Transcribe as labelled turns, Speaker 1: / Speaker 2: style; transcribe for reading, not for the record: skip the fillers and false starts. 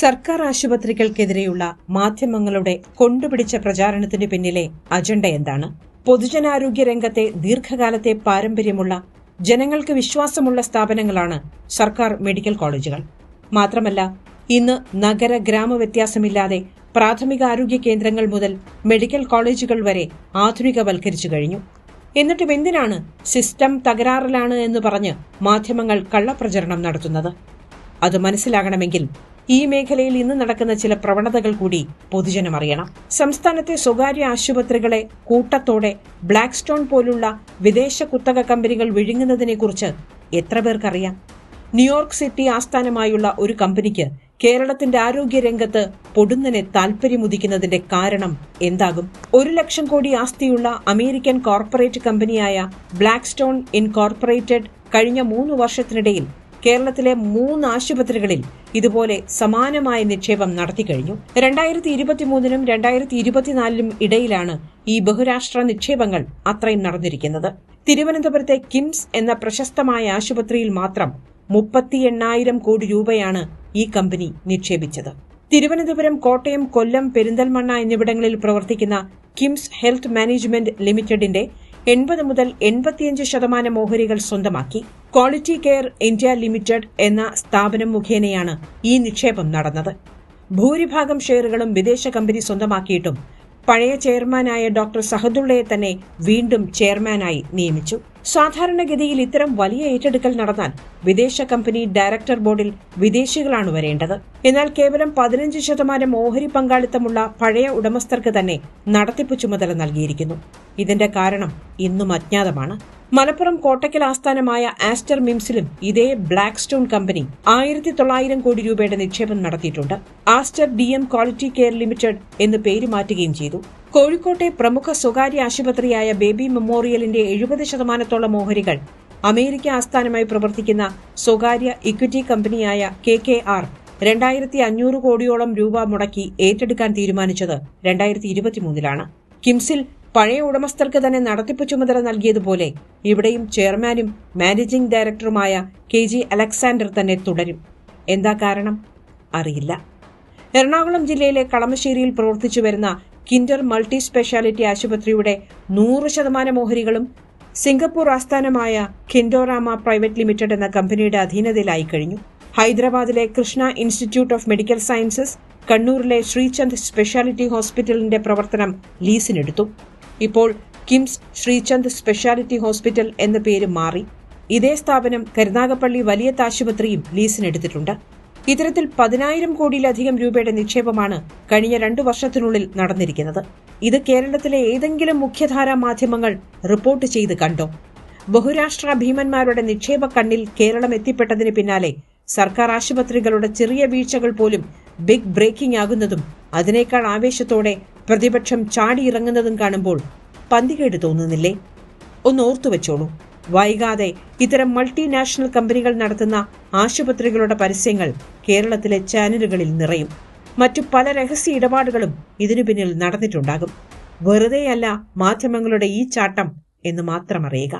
Speaker 1: സർക്കാർ ആശുപത്രികൾക്കെതിരെയുള്ള മാധ്യമങ്ങളുടെ കൊണ്ടുപിടിച്ച പ്രചാരണത്തിന് പിന്നിലെ അജണ്ട എന്താണ്? പൊതുജനാരോഗ്യ രംഗത്തെ ദീർഘകാലത്തെ പാരമ്പര്യമുള്ള ജനങ്ങൾക്ക് വിശ്വാസമുള്ള സ്ഥാപനങ്ങളാണ് സർക്കാർ മെഡിക്കൽ കോളേജുകൾ. മാത്രമല്ല, ഇന്ന് നഗര ഗ്രാമ വ്യത്യാസമില്ലാതെ പ്രാഥമികാരോഗ്യ കേന്ദ്രങ്ങൾ മുതൽ മെഡിക്കൽ കോളേജുകൾ വരെ ആധുനികവൽക്കരിച്ചു കഴിഞ്ഞു. എന്നിട്ടും എന്തിനാണ് സിസ്റ്റം തകരാറിലാണ് എന്ന് പറഞ്ഞ് മാധ്യമങ്ങൾ കള്ളപ്രചരണം നടത്തുന്നത്? അത് മനസ്സിലാകണമെങ്കിൽ ഈ മേഖലയിൽ ഇന്ന് നടക്കുന്ന ചില പ്രവണതകൾ കൂടി പൊതുജനം അറിയണം. സംസ്ഥാനത്തെ സ്വകാര്യ ആശുപത്രികളെ കൂട്ടത്തോടെ ബ്ലാക്ക് സ്റ്റോൺ പോലുള്ള വിദേശ കുത്തക കമ്പനികൾ വിഴുങ്ങുന്നതിനെക്കുറിച്ച് എത്ര പേർക്കറിയാം? ന്യൂയോർക്ക് സിറ്റി ആസ്ഥാനമായുള്ള ഒരു കമ്പനിക്ക് കേരളത്തിന്റെ ആരോഗ്യരംഗത്ത് പൊടുന്നനെ താൽപര്യമുദിക്കുന്നതിന്റെ കാരണം എന്താകും? 1 ലക്ഷം കോടി ആസ്തിയുള്ള അമേരിക്കൻ കോർപ്പറേറ്റ് കമ്പനിയായ ബ്ലാക്ക് സ്റ്റോൺ ഇൻകോർപ്പറേറ്റഡ് കഴിഞ്ഞ 3 വർഷത്തിനിടയിൽ കേരളത്തിലെ 3 ആശുപത്രികളിൽ ഇതുപോലെ സമാനമായ നിക്ഷേപം നടത്തിക്കഴിഞ്ഞു. 2023നും 2024നും ഇടയിലാണ് ഈ ബഹുരാഷ്ട്ര നിക്ഷേപങ്ങൾ അത്രയും നടന്നിരിക്കുന്നത്. തിരുവനന്തപുരത്തെ കിംസ് എന്ന പ്രശസ്തമായ ആശുപത്രിയിൽ മാത്രം 38,000 കോടി രൂപയാണ് ഈ കമ്പനി നിക്ഷേപിച്ചത്. തിരുവനന്തപുരം, കോട്ടയം, കൊല്ലം, പെരിന്തൽമണ്ണ എന്നിവിടങ്ങളിൽ പ്രവർത്തിക്കുന്ന കിംസ് ഹെൽത്ത് മാനേജ്മെന്റ് ലിമിറ്റഡിന്റെ 80 മുതൽ 85% ഓഹരികൾ സ്വന്തമാക്കി. ക്വാളിറ്റി കെയർ ഇന്ത്യ ലിമിറ്റഡ് എന്ന സ്ഥാപനം മുഖേനയാണ് ഈ നിക്ഷേപം നടന്നത്. ഭൂരിഭാഗം ഷെയറുകളും വിദേശ കമ്പനി സ്വന്തമാക്കിയിട്ടും പഴയ ചെയർമാനായ ഡോക്ടർ സഹദുള്ളയെ തന്നെ വീണ്ടും ചെയർമാനായി നിയമിച്ചു. സാധാരണഗതിയിൽ ഇത്തരം വലിയ ഏറ്റെടുക്കൽ നടന്നാൽ വിദേശ കമ്പനി ഡയറക്ടർ ബോർഡിൽ വിദേശികളാണ് വരേണ്ടത്. എന്നാൽ കേവലം 15% ഓഹരി പങ്കാളിത്തമുള്ള പഴയ ഉടമസ്ഥർക്ക് തന്നെ നടത്തിപ്പ് ചുമതല നൽകിയിരിക്കുന്നു. ഇതിന്റെ കാരണം ഇന്നും അജ്ഞാതമാണ്. മലപ്പുറം കോട്ടക്കൽ ആസ്ഥാനമായ ആസ്റ്റർ മിംസിലും ഇതേ ബ്ലാക്ക് സ്റ്റോൺ കമ്പനി 1,900 കോടി രൂപയുടെ നിക്ഷേപം നടത്തിയിട്ടുണ്ട്. Aster DM quality care limited എന്ന് പേര് മാറ്റുകയും ചെയ്തു. കോഴിക്കോട്ടെ പ്രമുഖ സ്വകാര്യ ആശുപത്രിയായ ബേബി മെമ്മോറിയലിന്റെ 70% ഓഹരികൾ അമേരിക്ക ആസ്ഥാനമായി പ്രവർത്തിക്കുന്ന സ്വകാര്യ ഇക്വിറ്റി കമ്പനിയായ KKR 2,500 കോടിയോളം രൂപ മുടക്കി ഏറ്റെടുക്കാൻ തീരുമാനിച്ചത് 2023ലാണ്. കിംസിൽ പഴയ ഉടമസ്ഥർക്ക് തന്നെ നടത്തിപ്പ് ചുമതല നൽകിയതുപോലെ ഇവിടെയും ചെയർമാനും മാനേജിംഗ് ഡയറക്ടറുമായ KG അലക്സാണ്ടർ തന്നെ തുടരും. എന്താ കാരണം? അറിയില്ല. എറണാകുളം ജില്ലയിലെ കളമശ്ശേരിയിൽ പ്രവർത്തിച്ചു വരുന്ന കിൻഡർ മൾട്ടി സ്പെഷ്യാലിറ്റി ആശുപത്രിയുടെ 100% ഓഹരികളും സിംഗപ്പൂർ ആസ്ഥാനമായ കിൻഡോറാമ പ്രൈവറ്റ് ലിമിറ്റഡ് എന്ന കമ്പനിയുടെ അധീനതയിലായി കഴിഞ്ഞു. ഹൈദരാബാദിലെ Krishna institute of medical sciences, കണ്ണൂരിലെ ശ്രീചന്ദ് സ്പെഷ്യാലിറ്റി ഹോസ്പിറ്റലിന്റെ പ്രവർത്തനം ലീസിനെടുത്തു. ഇപ്പോൾ കിംസ് ശ്രീചന്ദ് സ്പെഷ്യാലിറ്റി ഹോസ്പിറ്റൽ എന്ന പേര് മാറി. ഇതേ സ്ഥാപനം കരുനാഗപ്പള്ളി വലിയത്ത് ആശുപത്രിയും ലീസിനെടുത്തിട്ടുണ്ട്. ഇത്തരത്തിൽ 10,000 കോടിയിലധികം രൂപയുടെ നിക്ഷേപമാണ് കഴിഞ്ഞ 2 വർഷത്തിനുള്ളിൽ നടന്നിരിക്കുന്നത്. ഇത് കേരളത്തിലെ ഏതെങ്കിലും മുഖ്യധാരാ മാധ്യമങ്ങൾ റിപ്പോർട്ട് ചെയ്ത് കണ്ടോ? ബഹുരാഷ്ട്ര ഭീമന്മാരുടെ നിക്ഷേപ കണ്ണിൽ കേരളം എത്തിപ്പെട്ടതിന് പിന്നാലെ സർക്കാർ ആശുപത്രികളുടെ ചെറിയ വീഴ്ചകൾ പോലും ബിഗ് ബ്രേക്കിംഗ് ആകുന്നതും അതിനേക്കാൾ ആവേശത്തോടെ പ്രതിപക്ഷം ചാടിയിറങ്ങുന്നതും കാണുമ്പോൾ പന്തികേട് തോന്നുന്നില്ലേ? ഒന്ന് ഓർത്തുവെച്ചോളൂ. വൈകാതെ ഇത്തരം മൾട്ടിനാഷണൽ കമ്പനികൾ നടത്തുന്ന ആശുപത്രികളുടെ പരസ്യങ്ങൾ കേരളത്തിലെ ചാനലുകളിൽ നിറയും. മറ്റു പല രഹസ്യ ഇടപാടുകളും ഇതിനു പിന്നിൽ നടന്നിട്ടുണ്ടാകും. വെറുതെയല്ല മാധ്യമങ്ങളുടെ ഈ ചാട്ടം എന്ന് മാത്രം അറിയുക.